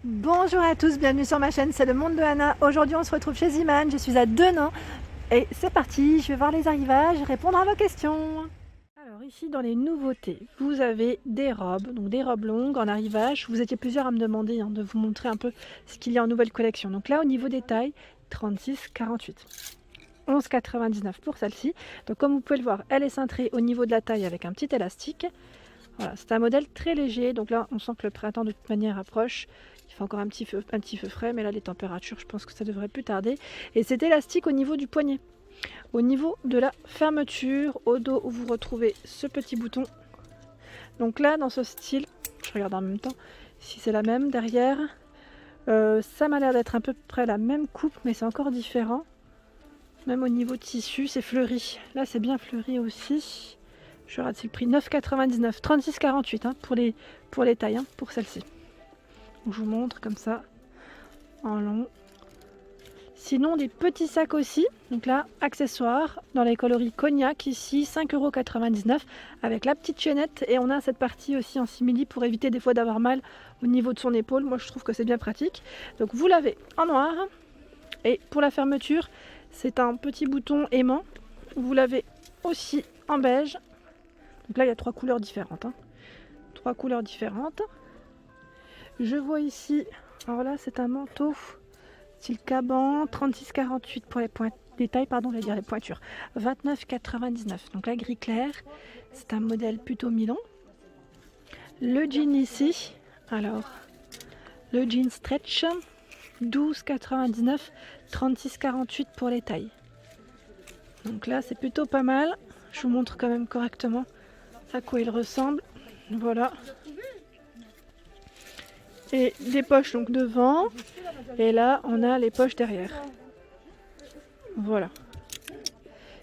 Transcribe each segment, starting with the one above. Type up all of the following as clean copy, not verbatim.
Bonjour à tous, bienvenue sur ma chaîne, c'est le monde de Anna. Aujourd'hui on se retrouve chez Iman, je suis à Denain et c'est parti, je vais voir les arrivages et répondre à vos questions. Alors ici dans les nouveautés, vous avez des robes, donc des robes longues en arrivage. Vous étiez plusieurs à me demander de vous montrer un peu ce qu'il y a en nouvelle collection. Donc là au niveau des tailles, 36-48. 11,99 pour celle-ci. Donc comme vous pouvez le voir, elle est cintrée au niveau de la taille avec un petit élastique. Voilà, c'est un modèle très léger, donc là on sent que le printemps de toute manière approche. Il fait encore un petit feu frais, mais là les températures, je pense que ça devrait plus tarder. Et c'est élastique au niveau du poignet. Au niveau de la fermeture, au dos, vous retrouvez ce petit bouton. Donc là, dans ce style, je regarde en même temps si c'est la même derrière. Ça m'a l'air d'être à peu près la même coupe, mais c'est encore différent. Même au niveau tissu, c'est fleuri. Là, c'est bien fleuri aussi. Je regarde, c'est le prix 9,99, 36,48 pour les tailles, pour celle-ci. Je vous montre comme ça, en long. Sinon, des petits sacs aussi. Donc là, accessoires, dans les coloris cognac, ici, 5,99 € avec la petite chaînette. Et on a cette partie aussi en simili pour éviter des fois d'avoir mal au niveau de son épaule. Moi, je trouve que c'est bien pratique. Donc vous l'avez en noir. Et pour la fermeture, c'est un petit bouton aimant. Vous l'avez aussi en beige. Donc là, il y a trois couleurs différentes. Trois couleurs différentes. Je vois ici, alors là, c'est un manteau style caban, 36,48 pour les tailles, pardon, je vais dire les pointures. 29,99. Donc la gris clair, c'est un modèle plutôt mi-long. Le jean ici, alors, le jean stretch, 12,99, 36,48 pour les tailles. Donc là, c'est plutôt pas mal. Je vous montre quand même correctement à quoi il ressemble. Voilà. Et des poches donc devant. Et là, on a les poches derrière. Voilà.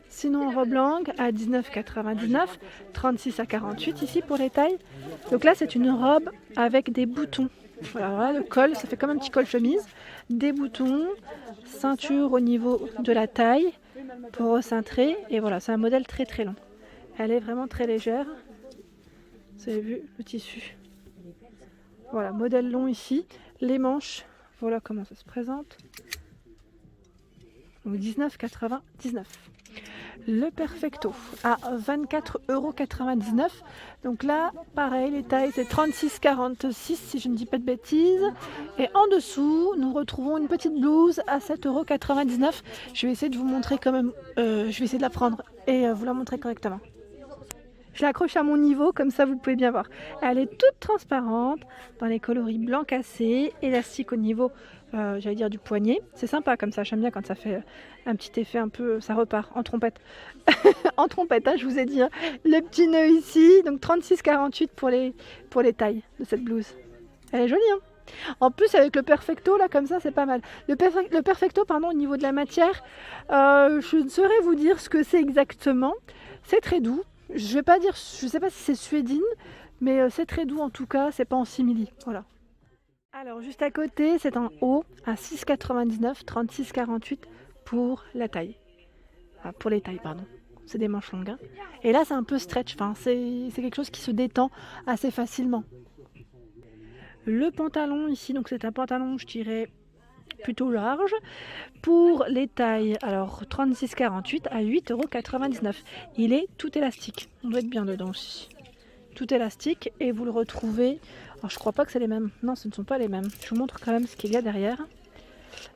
Sinon, en robe longue à 19,99, 36 à 48 ici pour les tailles. Donc là, c'est une robe avec des boutons. Voilà, le col, ça fait comme un petit col chemise. Des boutons, ceinture au niveau de la taille pour recintrer. Et voilà, c'est un modèle très très long. Elle est vraiment très légère. Vous avez vu le tissu. Voilà, modèle long ici. Les manches, voilà comment ça se présente. Donc 19,99. Le Perfecto à 24,99 €. Donc là, pareil, les tailles c'est 36,46 si je ne dis pas de bêtises. Et en dessous, nous retrouvons une petite blouse à 7,99 €. Je vais essayer de vous montrer quand même, je vais essayer de la prendre et vous la montrer correctement. Je l'accroche à mon niveau, comme ça vous pouvez bien voir. Elle est toute transparente, dans les coloris blanc cassé, élastique au niveau, j'allais dire du poignet. C'est sympa comme ça, j'aime bien quand ça fait un petit effet un peu, ça repart en trompette. En trompette, je vous ai dit. Le petit nœud ici, donc 36,48 pour les tailles de cette blouse. Elle est jolie, En plus avec le Perfecto, là comme ça, c'est pas mal. Le Perfecto, pardon, au niveau de la matière, je ne saurais vous dire ce que c'est exactement. C'est très doux. Je vais pas dire, je sais pas si c'est suédine, mais c'est très doux en tout cas, c'est pas en simili. Voilà. Alors juste à côté, c'est un haut à 6,99, 36,48 pour la taille. Ah, pour les tailles, pardon. C'est des manches longues. Et là, c'est un peu stretch, enfin, c'est quelque chose qui se détend assez facilement. Le pantalon ici, donc c'est un pantalon, je dirais, plutôt large. Pour les tailles, alors 36,48 à 8,99 €. Il est tout élastique. On doit être bien dedans aussi. Tout élastique et vous le retrouvez. Alors je crois pas que c'est les mêmes. Non, ce ne sont pas les mêmes. Je vous montre quand même ce qu'il y a derrière.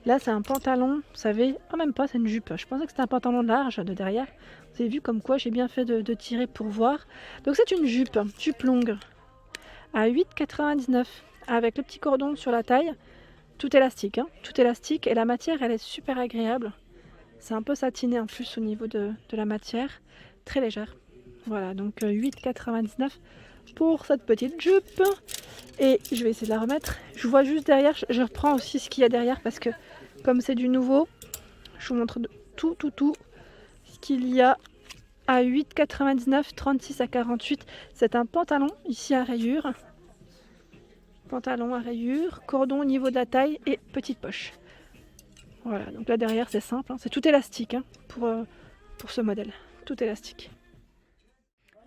Là, c'est un pantalon, vous savez, même pas, c'est une jupe. Je pensais que c'était un pantalon large de derrière. Vous avez vu comme quoi j'ai bien fait de tirer pour voir. Donc c'est une jupe longue à 8,99 € avec le petit cordon sur la taille. Tout élastique, tout élastique et la matière elle est super agréable. C'est un peu satiné en plus au niveau de la matière, très légère. Voilà, donc 8,99 € pour cette petite jupe. Et je vais essayer de la remettre. Je vois juste derrière, je reprends aussi ce qu'il y a derrière parce que comme c'est du nouveau, je vous montre tout ce qu'il y a à 8,99 €, 36 à 48. C'est un pantalon ici à rayures. Pantalon à rayures, cordon au niveau de la taille et petite poche. Voilà, donc là derrière c'est simple, c'est tout élastique pour ce modèle, tout élastique.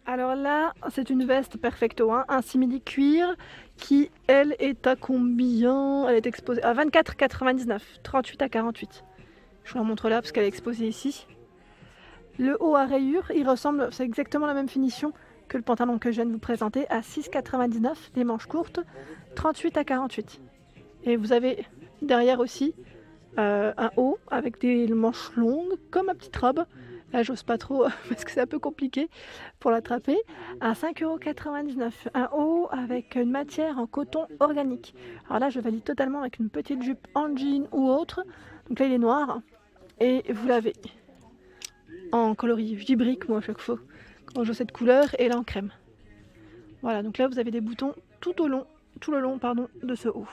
Alors là, c'est une veste perfecto, hein, un simili cuir qui, elle, est à combien? Elle est exposée à 24,99, 38 à 48. Je vous la montre là parce qu'elle est exposée ici. Le haut à rayures, il ressemble, c'est exactement la même finition que le pantalon que je viens de vous présenter, à 6,99, des manches courtes, 38 à 48. Et vous avez derrière aussi un haut avec des manches longues, comme ma petite robe. Là, j'ose pas trop parce que c'est un peu compliqué pour l'attraper. À 5,99 €. Un haut avec une matière en coton organique. Alors là, je valide totalement avec une petite jupe en jean ou autre. Donc là, il est noir. Et vous l'avez en coloris. Je dis brique, moi, à chaque fois, quand je cette couleur. Et là, en crème. Voilà, donc là, vous avez des boutons tout le long de ce haut.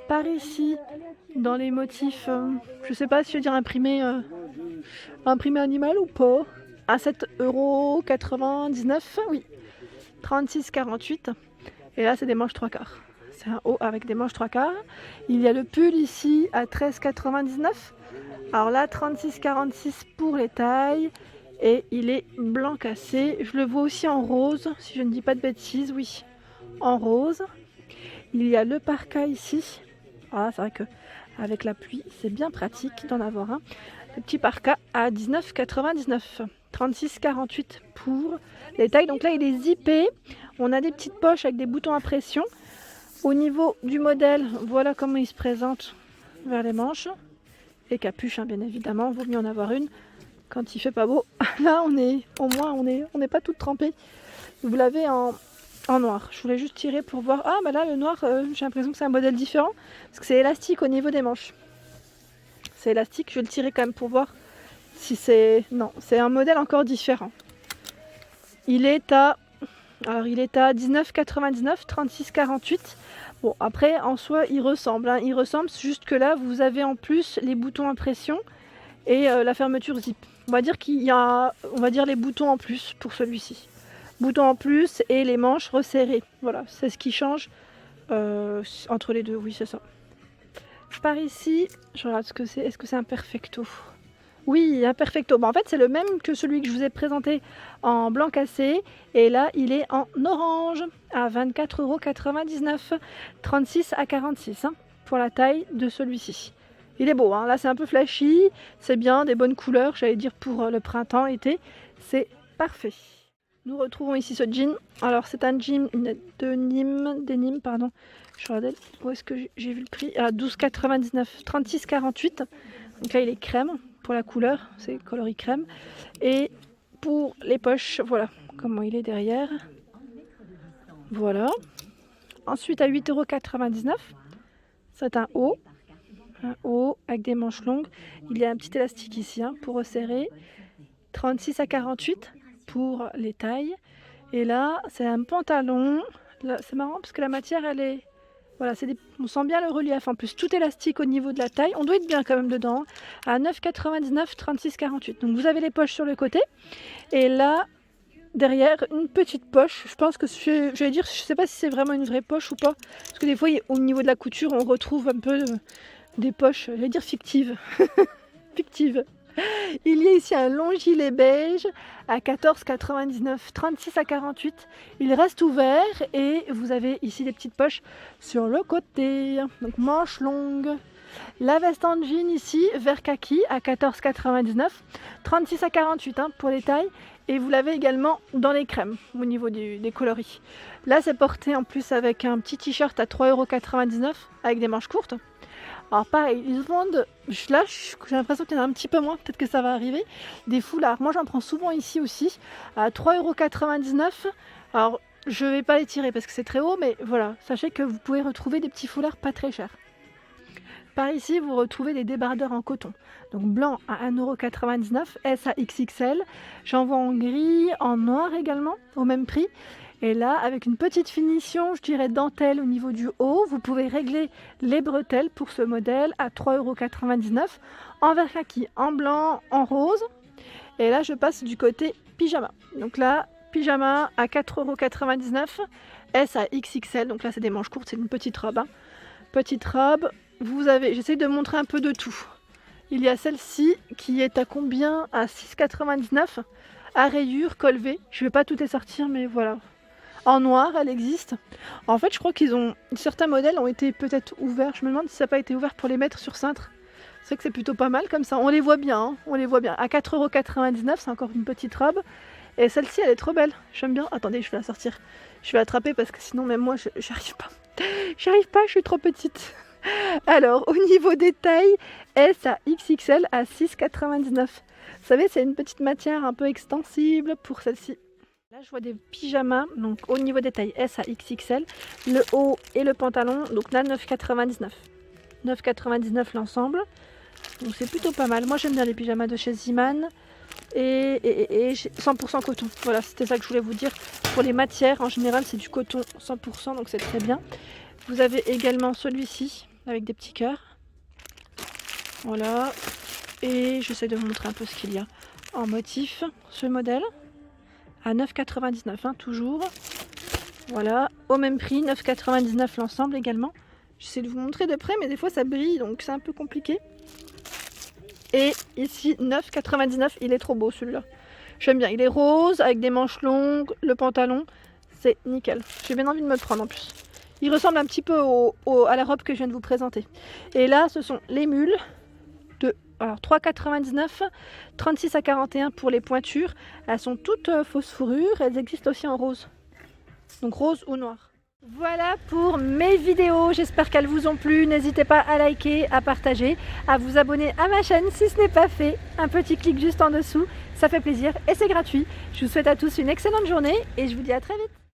Par ici, dans les motifs, je sais pas si je veux dire imprimé animal ou pas, à 7,99 €, oui, 36,48. Et là, c'est des manches 3/4. C'est un haut avec des manches 3/4. Il y a le pull ici à 13,99 €. Alors là, 36,46 pour les tailles. Et il est blanc cassé. Je le vois aussi en rose, si je ne dis pas de bêtises, oui, en rose. Il y a le parka ici. Ah, c'est vrai que avec la pluie, c'est bien pratique d'en avoir un. Le petit parka à 19,99 €. 36,48 pour les tailles. Donc là, il est zippé. On a des petites poches avec des boutons à pression. Au niveau du modèle, voilà comment il se présente vers les manches. Et capuche, hein, bien évidemment. Vaut mieux en avoir une quand il fait pas beau. Là, on n'est pas toutes trempées. Vous l'avez en noir. Je voulais juste tirer pour voir. Ah, bah là, le noir, j'ai l'impression que c'est un modèle différent. Parce que c'est élastique au niveau des manches. C'est élastique. Je vais le tirer quand même pour voir si c'est... Non, c'est un modèle encore différent. Il est à 19,99, 36,48. Bon, après, en soi, il ressemble. Hein. Il ressemble, c'est juste que là, vous avez en plus les boutons à pression et la fermeture zip. On va dire qu'il y a, les boutons en plus pour celui-ci. Boutons en plus et les manches resserrées. Voilà, c'est ce qui change entre les deux. Oui, c'est ça. Par ici, je regarde ce que c'est. Est-ce que c'est un perfecto? Oui, un perfecto. Bon, en fait, c'est le même que celui que je vous ai présenté en blanc cassé. Et là, il est en orange à 24,99 €, 36 à 46 hein, pour la taille de celui-ci. Il est beau, hein. Là c'est un peu flashy, c'est bien, des bonnes couleurs, j'allais dire pour le printemps, été, c'est parfait. Nous retrouvons ici ce jean. Alors c'est un jean denim, pardon. Je regardais, où est-ce que j'ai vu le prix? À 12,99, 36,48. Donc là il est crème pour la couleur, c'est coloris crème. Et pour les poches, voilà comment il est derrière. Voilà. Ensuite à 8,99 €, c'est un haut. Un haut avec des manches longues. Il y a un petit élastique ici hein, pour resserrer. 36 à 48 pour les tailles. Et là, c'est un pantalon. C'est marrant parce que la matière, elle est... Voilà, on sent bien le relief. En plus, tout élastique au niveau de la taille. On doit être bien quand même dedans. À 9,99, 36,48. Donc vous avez les poches sur le côté. Et là, derrière, une petite poche. Je pense que, je sais pas si c'est vraiment une vraie poche ou pas. Parce que des fois, au niveau de la couture, on retrouve un peu... des poches, j'allais dire fictives. Fictives. Il y a ici un long gilet beige à 14,99, 36 à 48. Il reste ouvert et vous avez ici des petites poches sur le côté. Donc manches longues. La veste en jean ici, vert kaki à 14,99, 36 à 48 hein, pour les tailles. Et vous l'avez également dans les crèmes au niveau des coloris. Là c'est porté en plus avec un petit t-shirt à 3,99 € avec des manches courtes. Alors pareil, ils vendent, là j'ai l'impression qu'il y en a un petit peu moins, peut-être que ça va arriver, des foulards. Moi j'en prends souvent ici aussi, à 3,99 €. Alors je vais pas les tirer parce que c'est très haut, mais voilà, sachez que vous pouvez retrouver des petits foulards pas très chers. Par ici, vous retrouvez des débardeurs en coton. Donc blanc à 1,99 €, S à XXL. J'en vois en gris, en noir également, au même prix. Et là, avec une petite finition, je dirais dentelle au niveau du haut, vous pouvez régler les bretelles pour ce modèle à 3,99 € en vert kaki, en blanc, en rose. Et là, je passe du côté pyjama. Donc là, pyjama à 4,99 €, S à XXL. Donc là, c'est des manches courtes, c'est une petite robe. Hein. Petite robe, vous avez, j'essaie de montrer un peu de tout. Il y a celle-ci qui est à combien? À 6,99 € à rayures, col V. Je vais pas tout les sortir, mais voilà. En noir, elle existe. En fait, je crois certains modèles ont été peut-être ouverts. Je me demande si ça n'a pas été ouvert pour les mettre sur cintre. C'est vrai que c'est plutôt pas mal comme ça. On les voit bien, hein, on les voit bien. À 4,99 €, c'est encore une petite robe. Et celle-ci, elle est trop belle. J'aime bien. Attendez, je vais la sortir. Je vais l'attraper parce que sinon, même moi, j'arrive pas. J'arrive pas, je suis trop petite. Alors, au niveau des tailles, S à XXL à 6,99 €. Vous savez, c'est une petite matière un peu extensible pour celle-ci. Là, je vois des pyjamas, donc au niveau des tailles S à XXL, le haut et le pantalon, donc là 9,99 €. 9,99 € l'ensemble, donc c'est plutôt pas mal. Moi, j'aime bien les pyjamas de chez Ziman et 100% coton. Voilà, c'était ça que je voulais vous dire. Pour les matières, en général, c'est du coton 100%, donc c'est très bien. Vous avez également celui-ci avec des petits cœurs. Voilà, et j'essaie de vous montrer un peu ce qu'il y a en motif. Ce modèle à 9,99 €, hein, toujours. Voilà, au même prix, 9,99 € l'ensemble également. J'essaie de vous montrer de près, mais des fois ça brille, donc c'est un peu compliqué. Et ici, 9,99 €, il est trop beau celui-là. J'aime bien, il est rose, avec des manches longues, le pantalon, c'est nickel. J'ai bien envie de me le prendre en plus. Il ressemble un petit peu à la robe que je viens de vous présenter. Et là, ce sont les mules de 3,99 €, 36 à 41 pour les pointures. Elles sont toutes fausses fourrures, elles existent aussi en rose. Donc rose ou noir. Voilà pour mes vidéos, j'espère qu'elles vous ont plu. N'hésitez pas à liker, à partager, à vous abonner à ma chaîne si ce n'est pas fait. Un petit clic juste en dessous, ça fait plaisir et c'est gratuit. Je vous souhaite à tous une excellente journée et je vous dis à très vite.